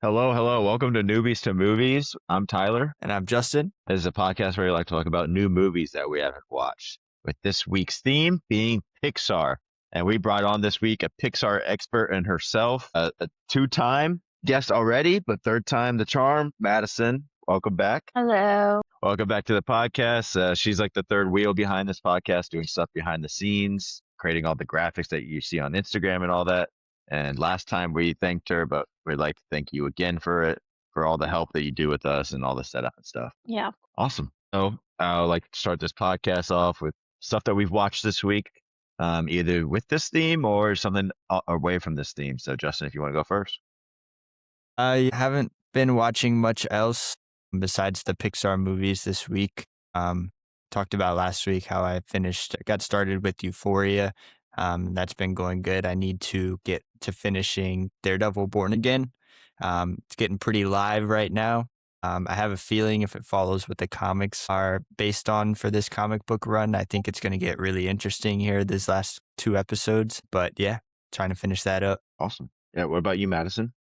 Hello, hello. Welcome to Newbies to Movies. I'm Tyler. And I'm Justin. This is a podcast where we like to talk about new movies that we haven't watched, with this week's theme being Pixar. And we brought on this week a Pixar expert in herself, a two-time guest already, but third time the charm, Madison. Welcome back. Hello. Welcome back to the podcast. She's like the third wheel behind this podcast, doing stuff behind the scenes, creating all the graphics that you see on Instagram and all that. And last time we thanked her, but we'd like to thank you again for it, for all the help that you do with us and all the setup and stuff. Yeah. Awesome. So I would like to start this podcast off with stuff that we've watched this week, either with this theme or something away from this theme. So Justin, if you want to go first. I haven't been watching much else besides the Pixar movies this week. Talked about last week how I got started with Euphoria. That's been going good. I need to get to finishing Daredevil Born Again. It's getting pretty live right now. I have a feeling if it follows what the comics are based on for this comic book run, I think it's going to get really interesting here these last 2 episodes. But yeah, trying to finish that up. Awesome. Yeah. What about you, Madison?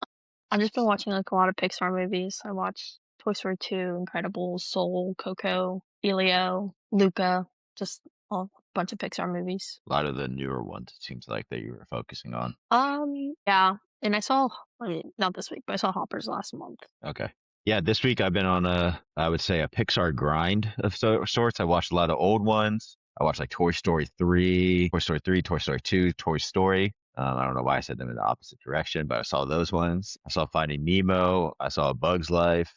I've just been watching a lot of Pixar movies. I watched Toy Story 2, Incredibles, Soul, Coco, Elio, Luca, just a bunch of Pixar movies. A lot of the newer ones, it seems like, that you were focusing on. Yeah. And not this week, but I saw Hoppers last month. Okay. Yeah, this week I've been on I would say a Pixar grind of sorts. I watched a lot of old ones. I watched like Toy Story 3, Toy Story 3, Toy Story 2, Toy Story. I don't know why I said them in the opposite direction, but I saw those ones. I saw Finding Nemo. I saw A Bug's Life,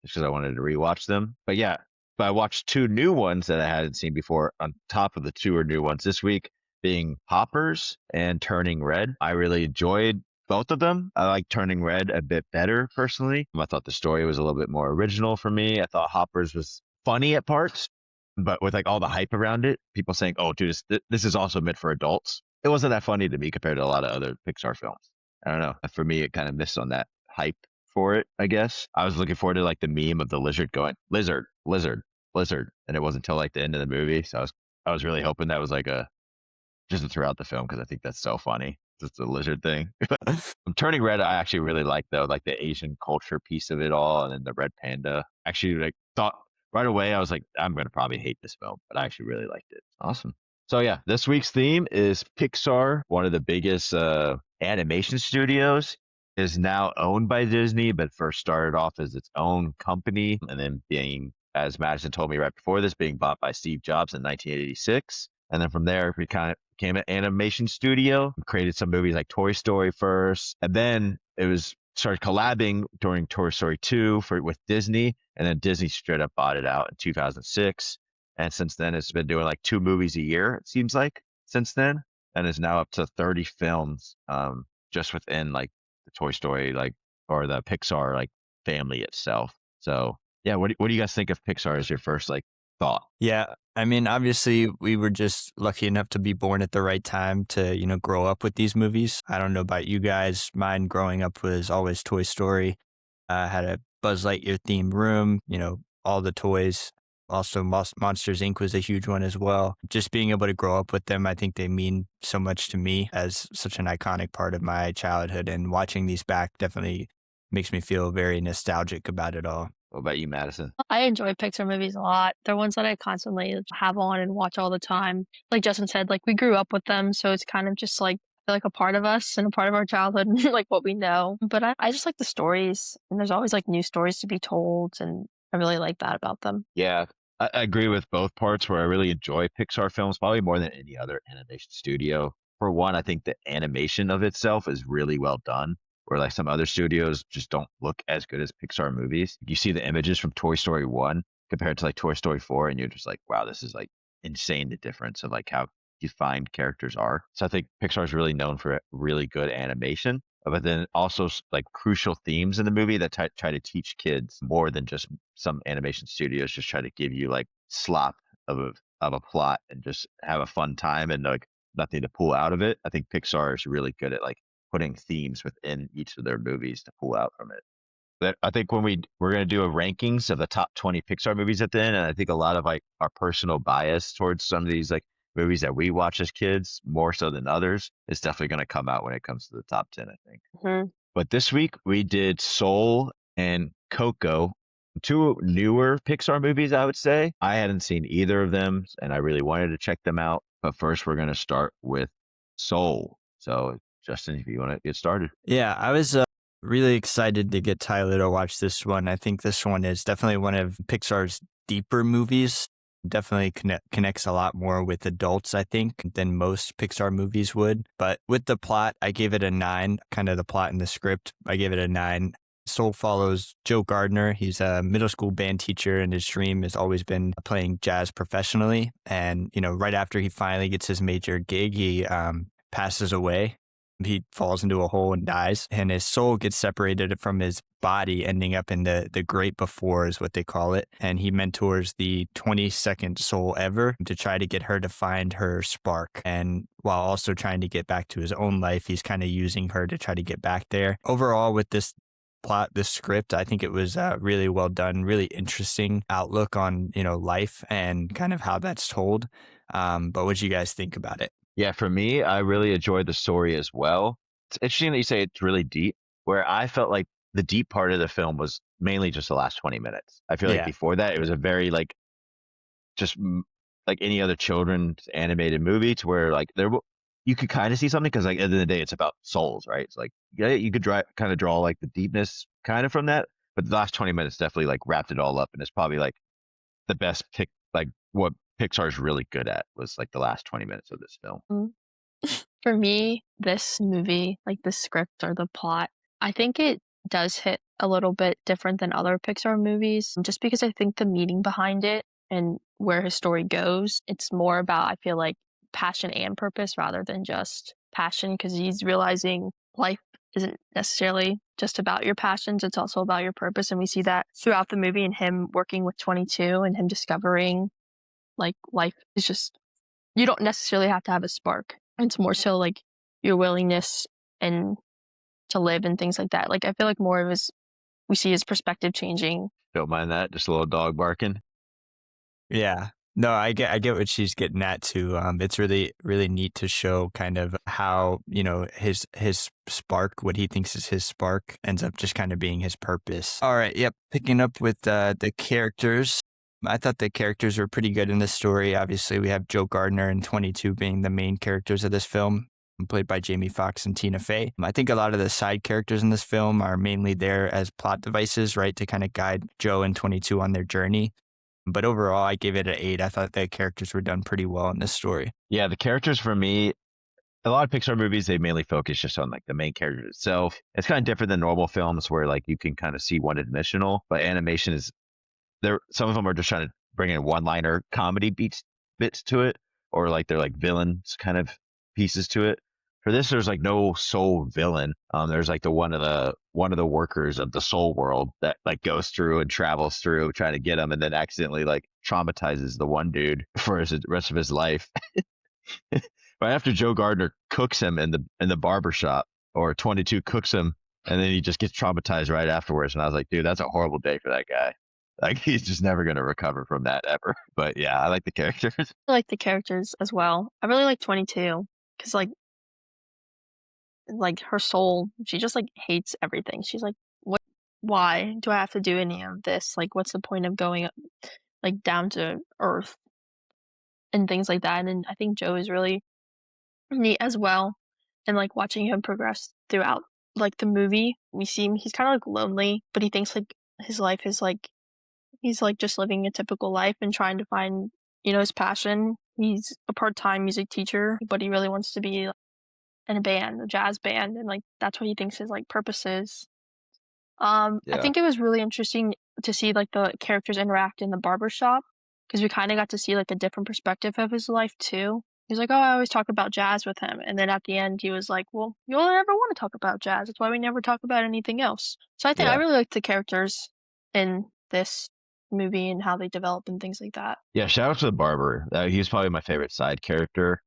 just because I wanted to rewatch them. But yeah, I watched 2 new ones that I hadn't seen before on top of the 2 new ones this week, being Hoppers and Turning Red. I really enjoyed both of them. I like Turning Red a bit better personally. I thought the story was a little bit more original for me. I thought Hoppers was funny at parts, but with like all the hype around it, people saying, "Oh, dude, this is also meant for adults." It wasn't that funny to me compared to a lot of other Pixar films. I don't know. For me, it kind of missed on that hype for it, I guess. I was looking forward to like the meme of the lizard going, "Lizard, lizard, lizard," and it wasn't until like the end of the movie. So I was really hoping that was like just throughout the film, because I think that's so funny. Just the lizard thing. Turning Red, I actually really like though, like the Asian culture piece of it all, and then the red panda. Actually, like thought right away, I was like, I'm gonna probably hate this film, but I actually really liked it. Awesome. So yeah, this week's theme is Pixar, one of the biggest animation studios. Is now owned by Disney, but first started off as its own company, and then being, as Madison told me right before this, being bought by Steve Jobs in 1986. And then from there, we kind of became an animation studio, created some movies like Toy Story first, and then started collabing during Toy Story 2 with Disney, and then Disney straight up bought it out in 2006. And since then, it's been doing like 2 movies a year, it seems like, since then, and is now up to 30 films just within like the Toy Story or the Pixar like family itself. So yeah, what do you guys think of Pixar as your first like thought? Yeah, I mean, obviously we were just lucky enough to be born at the right time to, grow up with these movies. I don't know about you guys. Mine growing up was always Toy Story. Had a Buzz Lightyear themed room, all the toys. Also, Monsters, Inc. was a huge one as well. Just being able to grow up with them, I think they mean so much to me as such an iconic part of my childhood. And watching these back definitely makes me feel very nostalgic about it all. What about you, Madison? I enjoy Pixar movies a lot. They're ones that I constantly have on and watch all the time. Like Justin said, like we grew up with them, so it's kind of just like a part of us and a part of our childhood and like what we know. But I just like the stories, and there's always like new stories to be told, and I really like that about them. Yeah, I agree with both parts, where I really enjoy Pixar films probably more than any other animation studio. For one, I think the animation of itself is really well done, where like some other studios just don't look as good as Pixar movies. You see the images from Toy Story 1 compared to like Toy Story 4, and you're just like, wow, this is like insane, the difference of like how defined characters are. So I think Pixar is really known for really good animation, but then also like crucial themes in the movie that try to teach kids more than just some animation studios just try to give you like slop of a plot and just have a fun time and like nothing to pull out of it. I think Pixar is really good at like putting themes within each of their movies to pull out from it. But I think when we're going to do a rankings of the top 20 Pixar movies at the end, and I think a lot of like our personal bias towards some of these like movies that we watch as kids more so than others is definitely going to come out when it comes to the top 10, I think. Mm-hmm. But this week we did Soul and Coco, two newer Pixar movies, I would say. I hadn't seen either of them, and I really wanted to check them out. But first, we're going to start with Soul. So, Justin, if you want to get started. Yeah, I was really excited to get Tyler to watch this one. I think this one is definitely one of Pixar's deeper movies. Definitely connects a lot more with adults, I think, than most Pixar movies would. But with the plot, I gave it a 9. Kind of the plot and the script, I gave it a 9. Soul follows Joe Gardner. He's a middle school band teacher, and his dream has always been playing jazz professionally. And, right after he finally gets his major gig, he passes away. He falls into a hole and dies, and his soul gets separated from his body, ending up in the great before is what they call it. And he mentors the 22nd soul ever to try to get her to find her spark. And while also trying to get back to his own life, he's kind of using her to try to get back there. Overall, with this plot, this script, I think it was really well done, really interesting outlook on, life and kind of how that's told. But what do you guys think about it? Yeah, for me, I really enjoyed the story as well. It's interesting that you say it's really deep, where I felt like the deep part of the film was mainly just the last 20 minutes. I feel like before that, it was a very just like any other children's animated movie, to where you could kind of see something, because at the end of the day, it's about souls, right? It's like, yeah, you could kind of draw like the deepness kind of from that, but the last 20 minutes definitely like wrapped it all up, and it's probably like the best pick, like what Pixar's really good at was like the last 20 minutes of this film. For me, this movie, like the script or the plot, I think it does hit a little bit different than other Pixar movies, just because I think the meaning behind it and where his story goes, it's more about, I feel like, passion and purpose rather than just passion, because he's realizing life isn't necessarily just about your passions, it's also about your purpose. And we see that throughout the movie, and him working with 22 and him discovering like life is just, you don't necessarily have to have a spark. It's more so like your willingness and to live and things like that. Like, I feel like more of we see his perspective changing. Don't mind that, just a little dog barking. Yeah. No, I get what she's getting at too. It's really, really neat to show kind of how, his spark, what he thinks is his spark, ends up just kind of being his purpose. All right. Yep. Picking up with the characters. I thought the characters were pretty good in this story. Obviously, we have Joe Gardner and 22 being the main characters of this film, played by Jamie Foxx and Tina Fey. I think a lot of the side characters in this film are mainly there as plot devices, right, to kind of guide Joe and 22 on their journey. But overall, I gave it an 8. I thought the characters were done pretty well in this story. Yeah, the characters for me, a lot of Pixar movies, they mainly focus just on like the main character itself. It's kind of different than normal films where like you can kind of see one-dimensional, but animation is there. Some of them are just trying to bring in one-liner comedy bits to it, or like they're like villains kind of pieces to it. For this, there's like no sole villain. There's like one of the workers of the soul world that like goes through and travels through trying to get him, and then accidentally like traumatizes the one dude for the rest of his life. Right after Joe Gardner cooks him in the barber shop, or 22 cooks him, and then he just gets traumatized right afterwards. And I was like, dude, that's a horrible day for that guy. Like, he's just never going to recover from that ever. But yeah, I like the characters. I like the characters as well. I really like 22 because like her soul, she just like hates everything. She's like, why do I have to do any of this? Like, what's the point of going like down to earth and things like that? And I think Joe is really neat as well. And like watching him progress throughout like the movie, we see him, he's kind of like lonely, but he thinks like his life is like, he's like just living a typical life and trying to find, his passion. He's a part-time music teacher, but he really wants to be in a band, a jazz band, and like that's what he thinks his like purpose is. I think it was really interesting to see like the characters interact in the barber shop, because we kind of got to see like a different perspective of his life too. He's like, oh, I always talk about jazz with him, and then at the end he was like, well, you only ever want to talk about jazz. That's why we never talk about anything else. So I think I really liked the characters in this movie and how they develop and things like that. Yeah, shout out to the barber. He's probably my favorite side character,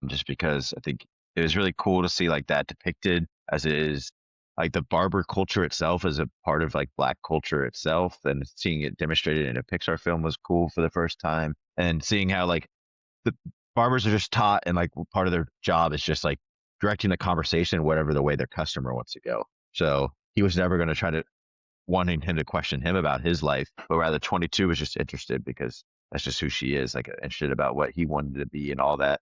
just because I think it was really cool to see like that depicted, as it is like the barber culture itself is a part of like Black culture itself, and seeing it demonstrated in a Pixar film was cool for the first time. And seeing how like the barbers are just taught, and like part of their job is just like directing the conversation whatever the way their customer wants to go. So he was never going to try to wanting him to question him about his life, but rather 22 was just interested because that's just who she is, like interested about what he wanted to be and all that,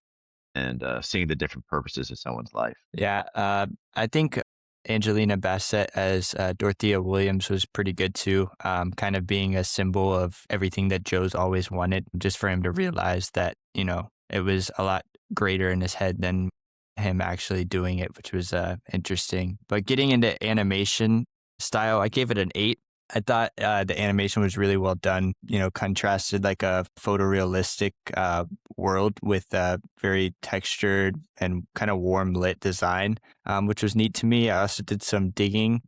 and seeing the different purposes of someone's life. Yeah, I think Angelina Bassett as Dorothea Williams was pretty good too. Kind of being a symbol of everything that Joe's always wanted, just for him to realize that, it was a lot greater in his head than him actually doing it, which was interesting. But getting into animation style, I gave it an 8. I thought the animation was really well done, contrasted like a photorealistic world with a very textured and kind of warm lit design, which was neat to me. I also did some digging,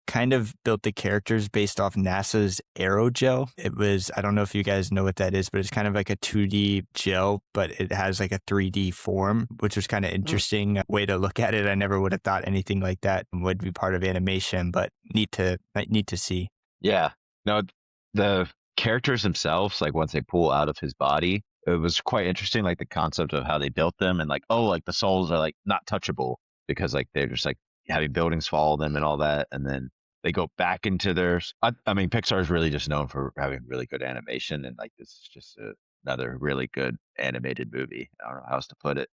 kind of built the characters based off NASA's aerogel. It was, I don't know if you guys know what that is, but it's kind of like a 2D gel, but it has like a 3D form, which was kind of interesting way to look at it. I never would have thought anything like that would be part of animation, but neat to see. Yeah. No, the characters themselves, like once they pull out of his body, it was quite interesting, like the concept of how they built them and like, oh, like the souls are like not touchable because like they're just like having buildings follow them and all that. And then they go back into theirs. I mean, Pixar is really just known for having really good animation, and like this is just another really good animated movie. I don't know how else to put it.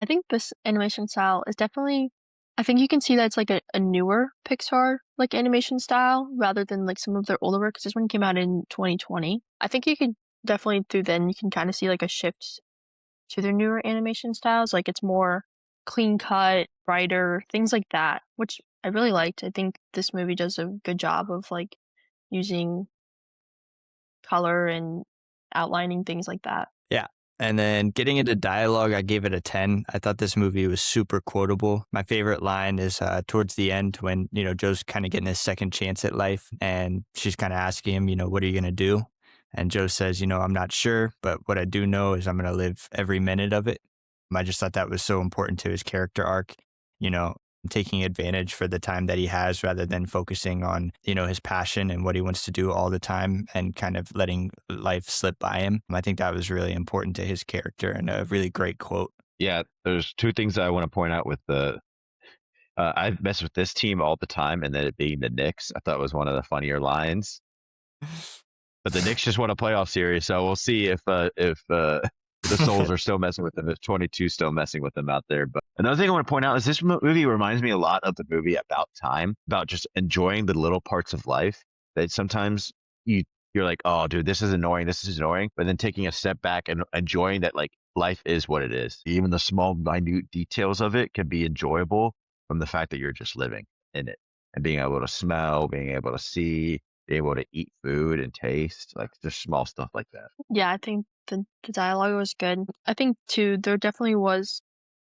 I think this animation style is definitely, I think you can see that it's like a newer Pixar like animation style rather than like some of their older work, because this one came out in 2020. I think you could definitely through then you can kind of see like a shift to their newer animation styles. Like it's more clean cut, brighter, things like that, which I really liked. I think this movie does a good job of like using color and outlining things like that. Yeah. And then getting into dialogue, I gave it a 10. I thought this movie was super quotable. My favorite line is towards the end when, Joe's kind of getting his second chance at life and she's kind of asking him, what are you going to do? And Joe says, I'm not sure, but what I do know is I'm going to live every minute of it. I just thought that was so important to his character arc, taking advantage for the time that he has rather than focusing on, his passion and what he wants to do all the time and kind of letting life slip by him. I think that was really important to his character and a really great quote. Yeah, there's two things that I want to point out with the I mess with this team all the time, and then it being the Knicks, I thought was one of the funnier lines. But the Knicks just won a playoff series, so we'll see if the Souls are still messing with them, if 22 still messing with them out there. But another thing I want to point out is this movie reminds me a lot of the movie About Time, about just enjoying the little parts of life that sometimes you're like, oh, dude, this is annoying, but then taking a step back and enjoying that like life is what it is. Even the small, minute details of it can be enjoyable from the fact that you're just living in it and being able to smell, being able to see, be able to eat food and taste, like just small stuff like that. Yeah, I think the dialogue was good. I think too, there definitely was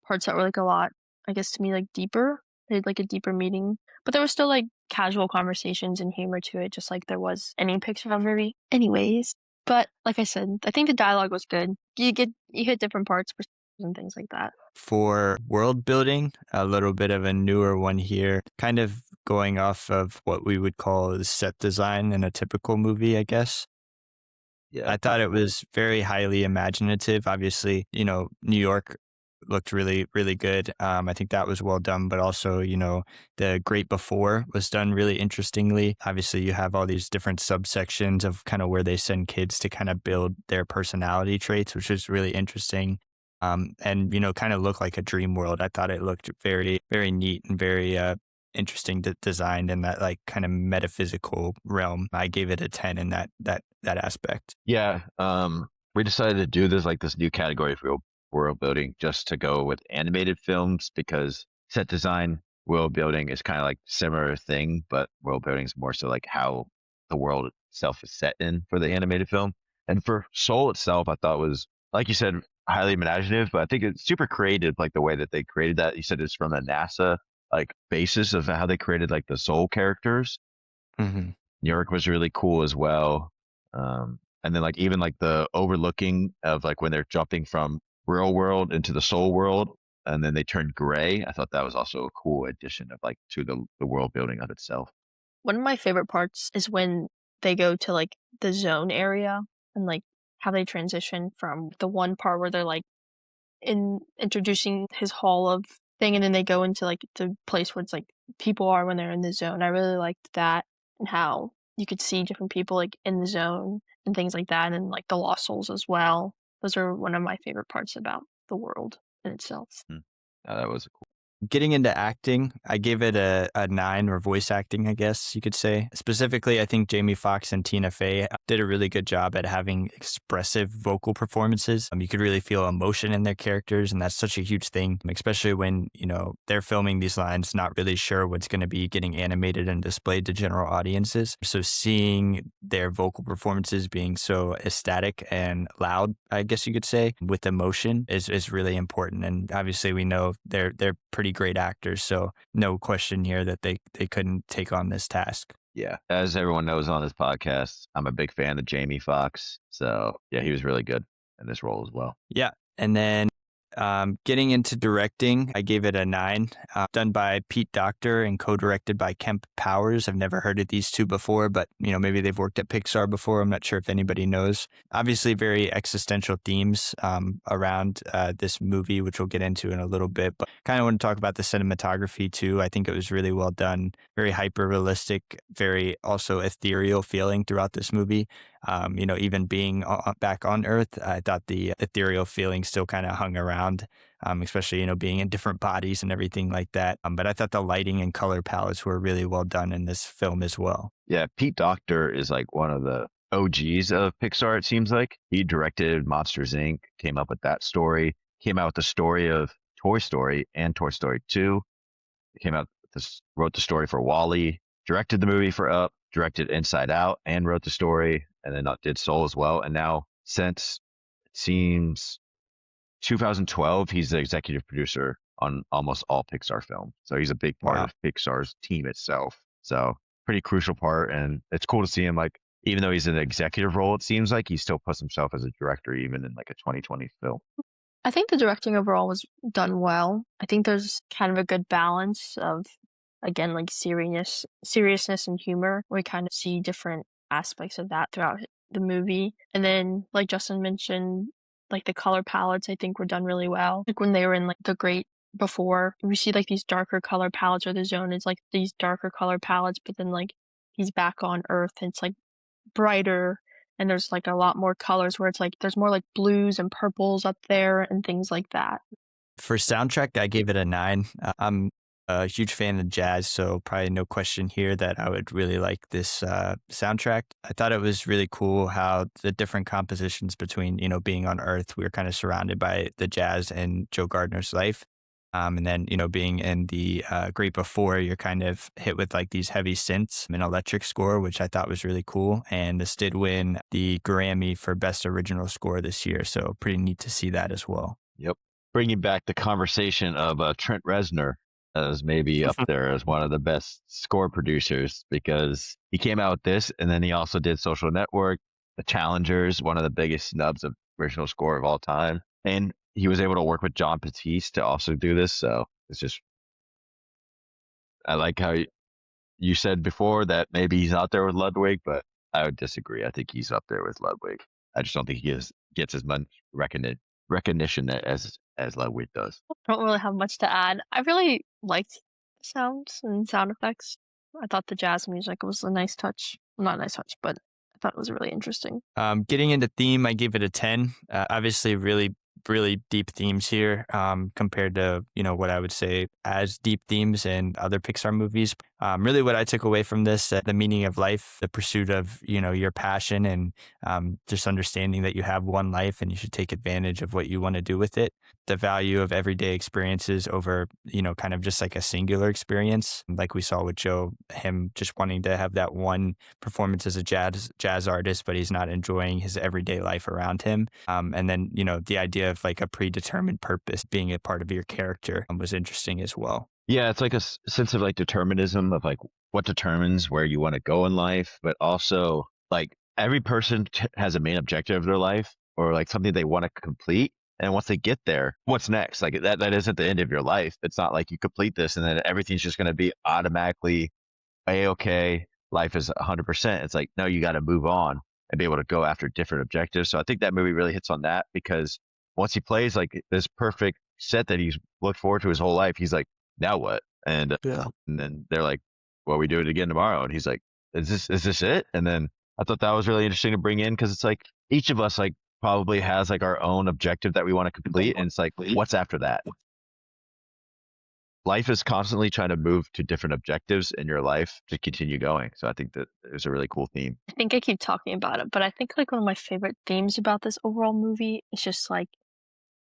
parts that were like a lot, I guess to me, like deeper. They had like a deeper meaning. But there was still like casual conversations and humor to it, just like there was any Pixar movie. Anyways. But like I said, I think the dialogue was good. You hit different parts and things like that. For world building, a little bit of a newer one here, kind of going off of what we would call the set design in a typical movie, I guess. Yeah, I thought it was very highly imaginative. Obviously, New York looked really, really good. I think that was well done, but also, the Great Before was done really interestingly. Obviously, you have all these different subsections of kind of where they send kids to kind of build their personality traits, which is really interesting. And, kind of look like a dream world. I thought it looked very, very neat and very interesting designed in that like kind of metaphysical realm. I gave it a 10 in that aspect. Yeah. We decided to do this new category for world building just to go with animated films because set design, world building is kind of like similar thing, but world building is more so like how the world itself is set in for the animated film. And for Soul itself, I thought was, like you said, highly imaginative, but I think it's super creative, like the way that they created that. You said it's from a NASA like basis of how they created like the Soul characters. Mm-hmm. New York was really cool as well. And then like even like the overlooking of like when they're jumping from real world into the Soul world and then they turned gray. I thought that was also a cool addition of like to the world building of itself. One of my favorite parts is when they go to like the zone area and like how they transition from the one part where they're like introducing his hall of thing and then they go into like the place where it's like people are when they're in the zone. I really liked that and how you could see different people like in the zone and things like that, and like the lost souls as well. Those are one of my favorite parts about the world in itself. That was cool. Getting into acting, I gave it a 9, or voice acting, I guess you could say. Specifically, I think Jamie Foxx and Tina Fey did a really good job at having expressive vocal performances. You could really feel emotion in their characters, and that's such a huge thing, especially when, they're filming these lines, not really sure what's going to be getting animated and displayed to general audiences. So seeing their vocal performances being so ecstatic and loud, I guess you could say, with emotion is really important. And obviously we know they're pretty great actors, so no question here that they couldn't take on this task. Yeah. As everyone knows on this podcast, I'm a big fan of Jamie Foxx. So yeah, he was really good in this role as well. Yeah. And then getting into directing, I gave it a 9. Done by Pete Docter and co-directed by Kemp Powers. I've never heard of these two before, but maybe they've worked at Pixar before. I'm not sure if anybody knows. Obviously, very existential themes around this movie, which we'll get into in a little bit. But kind of want to talk about the cinematography too. I think it was really well done, very hyper realistic, very also ethereal feeling throughout this movie. Even being back on Earth, I thought the ethereal feeling still kind of hung around, especially, being in different bodies and everything like that. But I thought the lighting and color palettes were really well done in this film as well. Yeah, Pete Docter is like one of the OGs of Pixar, it seems like. He directed Monsters, Inc., came up with that story, came out with the story of Toy Story and Toy Story 2. He came out, wrote the story for WALL-E, directed the movie for Up, directed Inside Out, and wrote the story, and then did Soul as well. And now, since it seems 2012, he's the executive producer on almost all Pixar films. So he's a big part of Pixar's team itself. So pretty crucial part. And it's cool to see him, like, even though he's in an executive role, it seems like he still puts himself as a director, even in like a 2020 film. I think the directing overall was done well. I think there's kind of a good balance of, again, like seriousness and humor. We kind of see different aspects of that throughout the movie. And then, like Justin mentioned, like the color palettes, I think were done really well. Like when they were in like the Great Before, we see like these darker color palettes, or the zone is like these darker color palettes, but then like he's back on Earth and it's like brighter, and there's like a lot more colors where it's like there's more like blues and purples up there and things like that. For soundtrack, I gave it a 9. I'm a huge fan of jazz, so probably no question here that I would really like this soundtrack. I thought it was really cool how the different compositions between, being on Earth, we were kind of surrounded by the jazz and Joe Gardner's life. And then, being in the Great Before, you're kind of hit with like these heavy synths and electric score, which I thought was really cool. And this did win the Grammy for Best Original Score this year. So pretty neat to see that as well. Yep. Bringing back the conversation of Trent Reznor as maybe up there as one of the best score producers, because he came out with this, and then he also did Social Network, The Challengers, one of the biggest snubs of original score of all time. And he was able to work with John Batiste to also do this. So it's just, I like how you said before that maybe he's out there with Ludwig, but I would disagree. I think he's up there with Ludwig. I just don't think he gets as much recognition as Ludwig does. I don't really have much to add. I really liked the sounds and sound effects. I thought the jazz music was a nice touch. Well, not a nice touch, but I thought it was really interesting. Getting into theme, I gave it a 10. Obviously, really deep themes here compared to, what I would say as deep themes in other Pixar movies. Really what I took away from this, the meaning of life, the pursuit of, your passion, and just understanding that you have one life and you should take advantage of what you want to do with it. The value of everyday experiences over, kind of just like a singular experience, like we saw with Joe, him just wanting to have that one performance as a jazz artist, but he's not enjoying his everyday life around him. And then, the idea of like a predetermined purpose being a part of your character was interesting as well. Yeah, it's like a sense of like determinism of like what determines where you want to go in life, but also like every person has a main objective of their life, or like something they want to complete. And once they get there, what's next? Like that isn't the end of your life. It's not like you complete this and then everything's just going to be automatically A-okay. Life is 100%. It's like, no, you got to move on and be able to go after different objectives. So I think that movie really hits on that, because once he plays like this perfect set that he's looked forward to his whole life, he's like, now what? And Yeah. and then they're like, well, we do it again tomorrow. And he's like, is this it? And then I thought that was really interesting to bring in, because it's like each of us like probably has like our own objective that we want to complete, and it's like, what's after that? Life is constantly trying to move to different objectives in your life to continue going. So I think that it's a really cool theme. I think I keep talking about it, but I think like one of my favorite themes about this overall movie is just like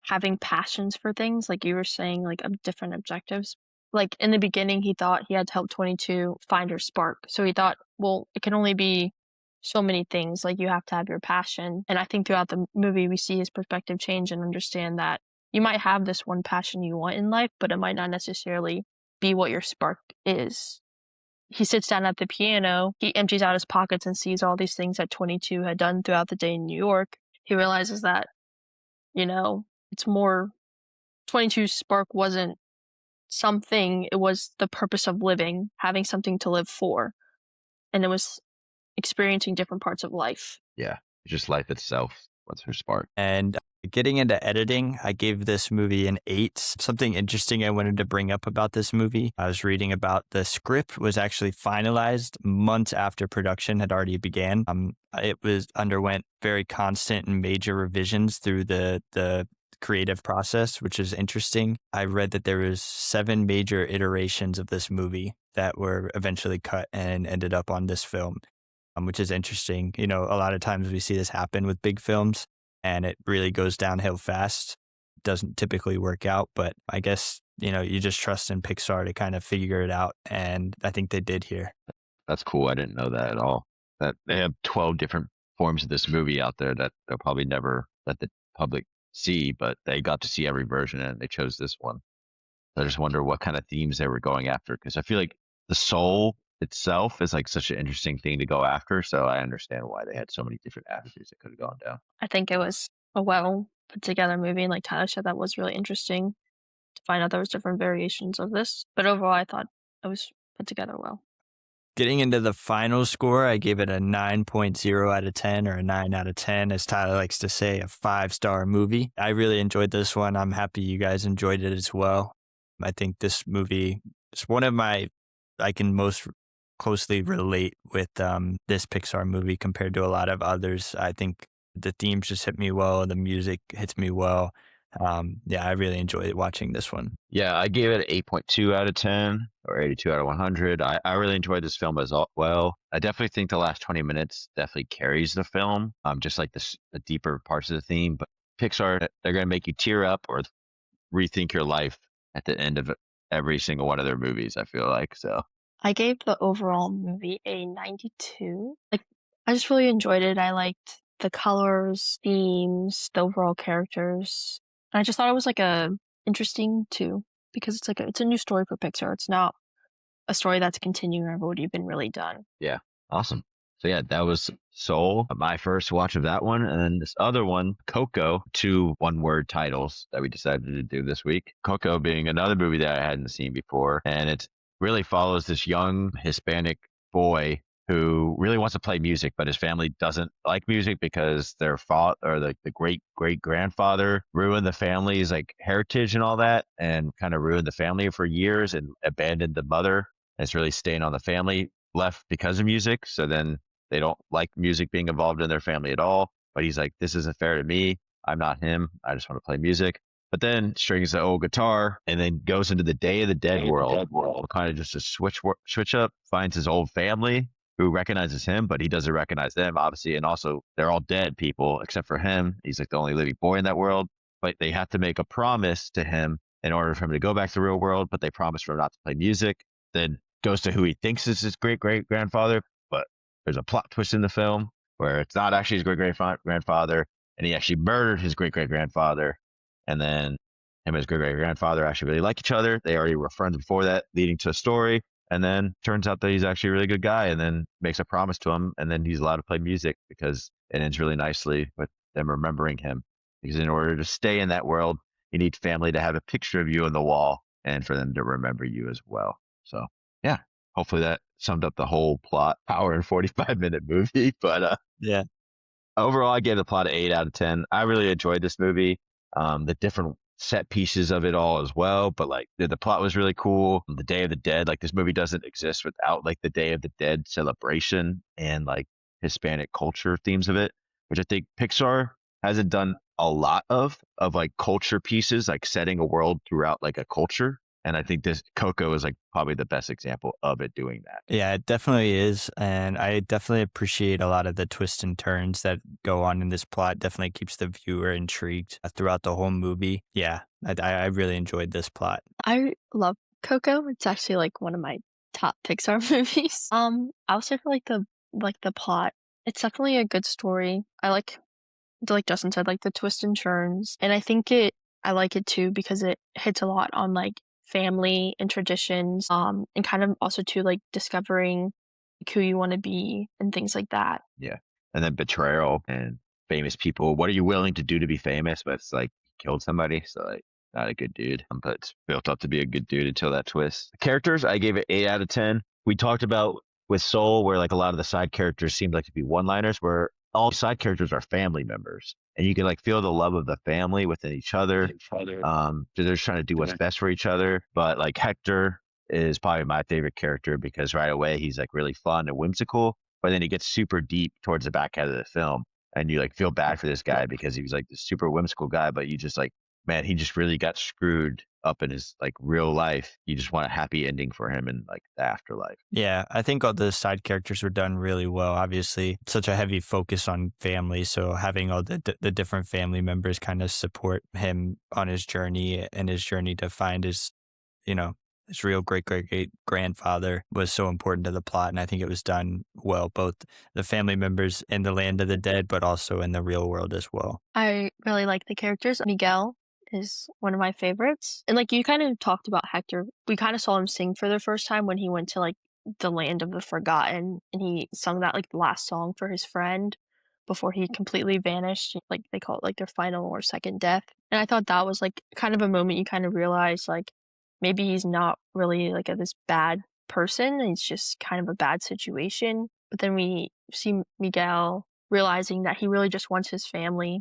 having passions for things, like you were saying, like different objectives. Like in the beginning, he thought he had to help 22 find her spark. So he thought, well, it can only be so many things. Like you have to have your passion. And I think throughout the movie, we see his perspective change and understand that you might have this one passion you want in life, but it might not necessarily be what your spark is. He sits down at the piano, he empties out his pockets and sees all these things that 22 had done throughout the day in New York. He realizes that, it's more 22's spark wasn't something, it was the purpose of living, having something to live for. And it was experiencing different parts of life. Yeah, just life itself. What's her spark? And getting into editing, I gave this movie an 8. Something interesting I wanted to bring up about this movie, I was reading about the script was actually finalized months after production had already began. It underwent very constant and major revisions through the creative process, which is interesting. I read that there was 7 major iterations of this movie that were eventually cut and ended up on this film, which is interesting. A lot of times we see this happen with big films, and it really goes downhill fast. It doesn't typically work out, but I guess, you just trust in Pixar to kind of figure it out, and I think they did here. That's cool. I didn't know that at all. That they have 12 different forms of this movie out there that they'll probably never let the public see, but they got to see every version and they chose this one. I just wonder what kind of themes they were going after, because I feel like the soul itself is like such an interesting thing to go after. So I understand why they had so many different avenues that could have gone down. I think it was a well put together movie, and like Tyler said, that was really interesting to find out there was different variations of this. But overall, I thought it was put together well. Getting into the final score, I gave it a 9.0 out of 10, or a 9 out of 10, as Tyler likes to say, a 5-star movie. I really enjoyed this one. I'm happy you guys enjoyed it as well. I think this movie is one of I can most closely relate with this Pixar movie compared to a lot of others. I think the themes just hit me well. The music hits me well. I really enjoyed watching this one. Yeah, I gave it an 8.2 out of 10 or 82 out of 100. I really enjoyed this film as well. I definitely think the last 20 minutes definitely carries the film, just like the deeper parts of the theme. But Pixar, they're going to make you tear up or rethink your life at the end of every single one of their movies, I feel like. So I gave the overall movie a 92. Like, I just really enjoyed it. I liked the colors, themes, the overall characters. And I just thought it was like interesting too, because it's a new story for Pixar. It's not a story that's continuing or already been really done. yeah, awesome. So yeah, that was Soul, my first watch of that one. And then this other one, Coco, 2 one-word titles that we decided to do this week. Coco being another movie that I hadn't seen before. And it really follows this young Hispanic boy who really wants to play music, but his family doesn't like music because their father, or the great grandfather, ruined the family's like heritage and all that, and kind of ruined the family for years and abandoned the mother. And it's really staying on the family left because of music. So then they don't like music being involved in their family at all. But he's like, this isn't fair to me. I'm not him. I just want to play music. But then strings the old guitar and then goes into the Day of the Dead world. Kind of just a switch up, finds his old family who recognizes him, but he doesn't recognize them, obviously. And also, they're all dead people except for him. He's like the only living boy in that world. But they have to make a promise to him in order for him to go back to the real world. But they promise for him not to play music. Then goes to who he thinks is his great-great-grandfather. But there's a plot twist in the film where it's not actually his great-great-grandfather. And he actually murdered his great-great-grandfather. And then him and his great-great-grandfather actually really like each other. They already were friends before that, leading to a story. And then turns out that he's actually a really good guy, and then makes a promise to him, and then he's allowed to play music because it ends really nicely with them remembering him. Because in order to stay in that world, you need family to have a picture of you on the wall and for them to remember you as well. So yeah, hopefully that summed up the whole plot, hour and 45-minute movie. But Yeah. Overall, I gave the plot an 8 out of 10. I really enjoyed this movie. The different set pieces of it all as well. But like the plot was really cool. The Day of the Dead, like this movie doesn't exist without like the Day of the Dead celebration and like Hispanic culture themes of it, which I think Pixar hasn't done a lot of like culture pieces, like setting a world throughout like a culture. And I think this Coco is like probably the best example of it doing that. Yeah, it definitely is. And I definitely appreciate a lot of the twists and turns that go on in this plot. Definitely keeps the viewer intrigued throughout the whole movie. Yeah, I really enjoyed this plot. I love Coco. It's actually like one of my top Pixar movies. I would say for like the plot, it's definitely a good story. I like Justin said, like the twists and turns. And I like it too because it hits a lot on like family and traditions, and kind of also too like discovering like, who you want to be and things like that. Yeah. And then betrayal and famous people. What are you willing to do to be famous? But it's like killed somebody. So like not a good dude. But it's built up to be a good dude until that twist. Characters, I gave it 8 out of 10. We talked about with Soul where like a lot of the side characters seemed like to be one-liners where all side characters are family members. And you can like feel the love of the family within each other. They're just trying to do what's best for each other. But like Hector is probably my favorite character because right away he's like really fun and whimsical, but then he gets super deep towards the back end of the film, and you like feel bad for this guy because he was like this super whimsical guy, but you just like, man, he just really got screwed up in his like real life. You just want a happy ending for him in like the afterlife. Yeah, I think all the side characters were done really well. Obviously, such a heavy focus on family, so having all the different family members kind of support him on his journey and his journey to find his, you know, his real great grandfather was so important to the plot, and I think it was done well, both the family members in the land of the dead, but also in the real world as well. I really like the characters. Miguel is one of my favorites. And like you kind of talked about Hector, we kind of saw him sing for the first time when he went to like the land of the forgotten and he sung that like last song for his friend before he completely vanished. Like they call it like their final or second death. And I thought that was like kind of a moment you kind of realize like maybe he's not really like this bad person. It's just kind of a bad situation. But then we see Miguel realizing that he really just wants his family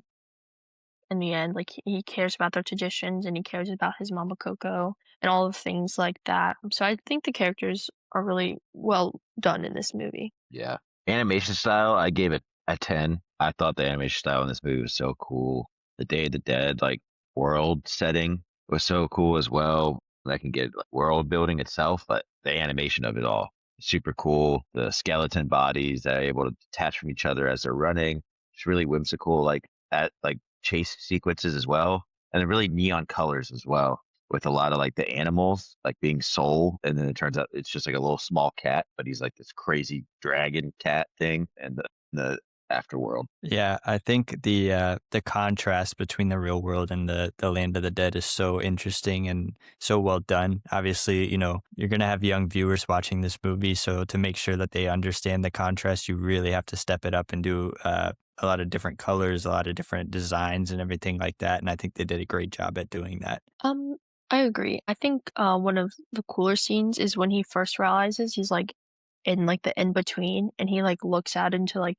in the end. Like he cares about their traditions and he cares about his mama Coco and all of things like that. So I think the characters are really well done in this movie. Yeah. Animation style, I gave it a 10. I thought the animation style in this movie was so cool. The Day of the Dead, like world setting was so cool as well. I can get like, world building itself, but the animation of it all, super cool. The skeleton bodies that are able to detach from each other as they're running. It's really whimsical, like at like chase sequences as well. And then really neon colors as well, with a lot of like the animals like being soul, and then it turns out it's just like a little small cat, but he's like this crazy dragon cat thing, and the afterworld. Yeah, I think the contrast between the real world and the land of the dead is so interesting and so well done. Obviously, you know, you're going to have young viewers watching this movie, so to make sure that they understand the contrast, you really have to step it up and do a lot of different colors, a lot of different designs and everything like that. And I think they did a great job at doing that. I agree. I think one of the cooler scenes is when he first realizes he's like in like the in between and he like looks out into like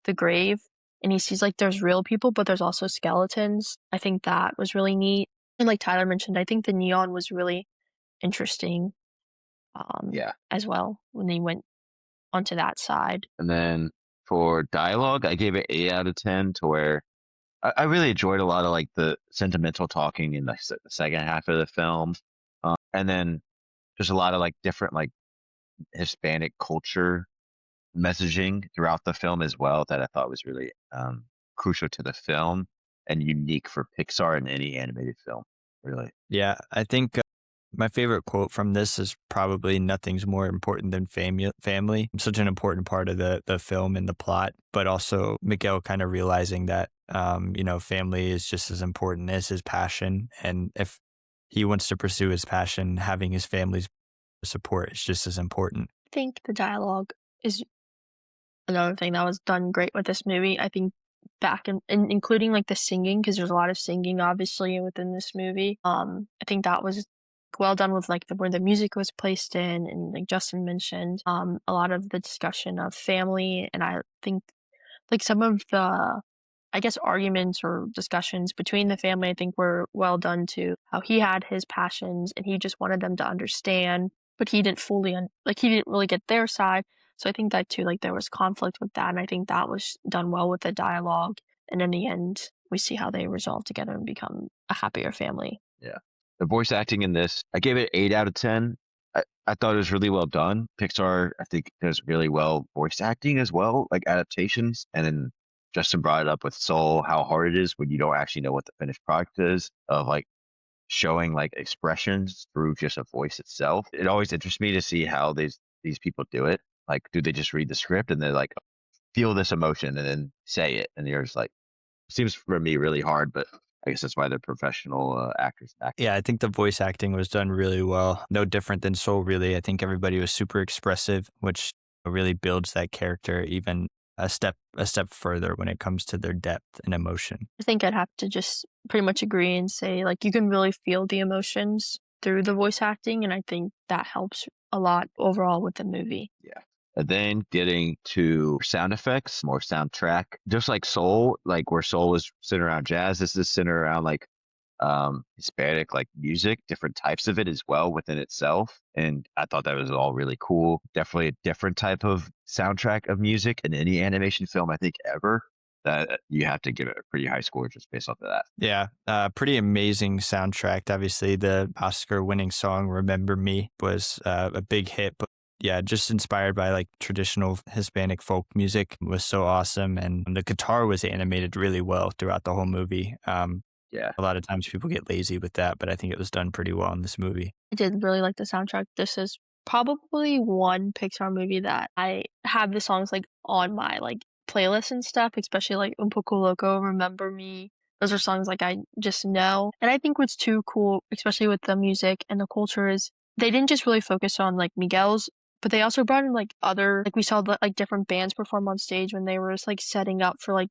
the grave and he sees like there's real people but there's also skeletons. I think that was really neat. And like Tyler mentioned, I think the neon was really interesting Yeah. as well when they went onto that side. And then for dialogue, I gave it 8 out of 10 to where I really enjoyed a lot of like the sentimental talking in the second half of the film. And then there's a lot of like different like Hispanic culture messaging throughout the film as well that I thought was really crucial to the film and unique for Pixar in any animated film, really. Yeah, I think my favorite quote from this is probably nothing's more important than family. Such an important part of the film and the plot, but also Miguel kind of realizing that, you know, family is just as important as his passion. And if he wants to pursue his passion, having his family's support is just as important. I think the dialogue is another thing that was done great with this movie. I think back in including like the singing, because there's a lot of singing obviously within this movie. I think that was well done with like where the music was placed in, and like Justin mentioned, a lot of the discussion of family, and I think like some of the I guess, arguments or discussions between the family, I think were well done too. How he had his passions and he just wanted them to understand, but he didn't fully, he didn't really get their side. So I think that too, like there was conflict with that. And I think that was done well with the dialogue. And in the end, we see how they resolve together and become a happier family. Yeah. The voice acting in this, I gave it 8 out of 10. I thought it was really well done. Pixar, I think, does really well voice acting as well, like adaptations. And then Justin brought it up with Soul, how hard it is when you don't actually know what the finished product is, of like showing like expressions through just a voice itself. It always interests me to see how these people do it. Like, do they just read the script and they're like, feel this emotion and then say it? And you're just like, seems for me really hard, but I guess that's why they're professional actors. Yeah, I think the voice acting was done really well. No different than Soul, really. I think everybody was super expressive, which really builds that character even a step further when it comes to their depth and emotion. I think I'd have to just pretty much agree and say, like, you can really feel the emotions through the voice acting, and I think that helps a lot overall with the movie. Yeah. And then getting to sound effects, more soundtrack, just like Soul, like where Soul is centered around jazz, this is centered around like Hispanic like music, different types of it as well within itself. And I thought that was all really cool. Definitely a different type of soundtrack of music in any animation film, I think, ever. That you have to give it a pretty high score just based off of that. Yeah, pretty amazing soundtrack. Obviously, the Oscar-winning song "Remember Me" was a big hit, but yeah, just inspired by like traditional Hispanic folk music was so awesome, and the guitar was animated really well throughout the whole movie. Yeah, A lot of times people get lazy with that, but I think it was done pretty well in this movie. I did really like the soundtrack. This is probably one Pixar movie that I have the songs like on my like playlist and stuff, especially like Un Poco Loco, Remember Me. Those are songs like I just know. And I think what's too cool, especially with the music and the culture, is they didn't just really focus on like Miguel's, but they also brought in like other, like we saw the, like different bands perform on stage when they were just like setting up for like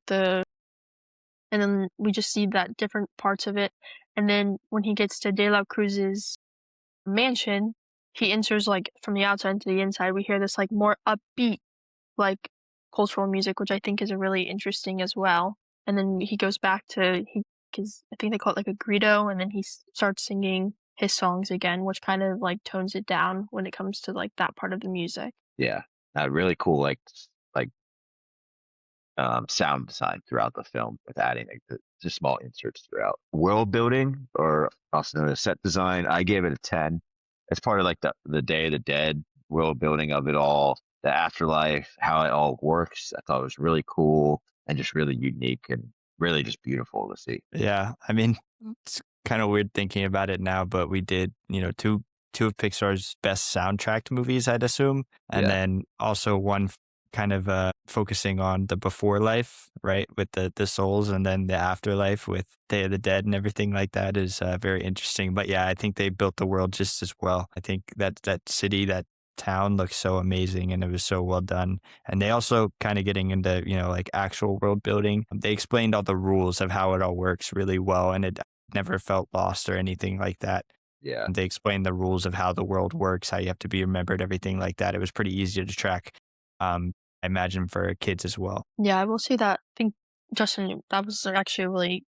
and then we just see that different parts of it. And then when he gets to De La Cruz's mansion, he enters like from the outside to the inside. We hear this like more upbeat, like cultural music, which I think is really interesting as well. And then he goes back to because I think they call it like a grito, and then he starts singing his songs again, which kind of like tones it down when it comes to like that part of the music. yeah, really cool. Like sound design throughout the film with adding like just small inserts throughout. World building, or also known as set design, I gave it a 10. It's part of like the Day of the Dead world building of it all, the afterlife, how it all works. I thought it was really cool and just really unique and really just beautiful to see. Yeah, I mean, it's kind of weird thinking about it now, but we did, two of Pixar's best soundtracked movies, I'd assume, and then also one kind of focusing on the before life, right, with the souls, and then the afterlife with Day of the Dead and everything like that is very interesting. But yeah, I think they built the world just as well. I think that city, that town looks so amazing, and it was so well done. And they also kind of getting into like actual world building. They explained all the rules of how it all works really well, and it never felt lost or anything like that. Yeah, And they explained the rules of how the world works, how you have to be remembered, everything like that. It was pretty easy to track. I imagine for kids as well. Yeah, I will say that. I think, Justin, that was actually a really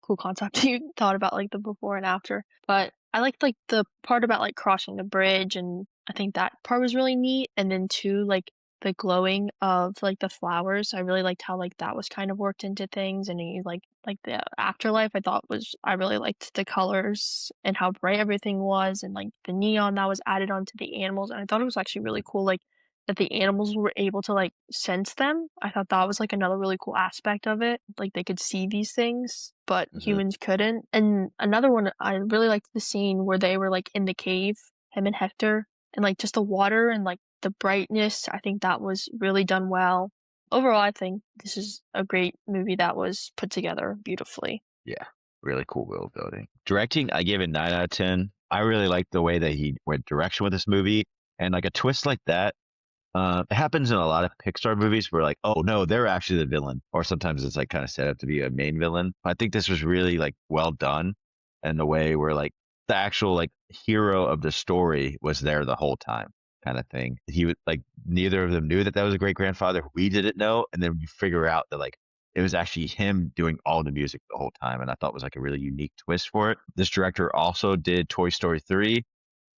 cool concept you thought about, like the before and after. But I liked like the part about like crossing the bridge, and I think that part was really neat. And then too, like the glowing of like the flowers. I really liked how like that was kind of worked into things, and you like the afterlife. I really liked the colors and how bright everything was, and like the neon that was added onto the animals. And I thought it was actually really cool, like that the animals were able to like sense them. I thought that was like another really cool aspect of it. Like they could see these things, but humans couldn't. And another one, I really liked the scene where they were like in the cave, him and Hector, and like just the water and like the brightness. I think that was really done well. Overall, I think this is a great movie that was put together beautifully. Yeah, really cool world building. Directing, I gave it 9 out of 10. I really liked the way that he went direction with this movie, and like a twist like that. It happens in a lot of Pixar movies where like, oh no, they're actually the villain, or sometimes it's like kind of set up to be a main villain. I think this was really like well done, in the way where like the actual like hero of the story was there the whole time, kind of thing. He was like, neither of them knew that was a great grandfather. We didn't know, and then you figure out that like it was actually him doing all the music the whole time, and I thought was like a really unique twist for it. This director also did Toy Story 3,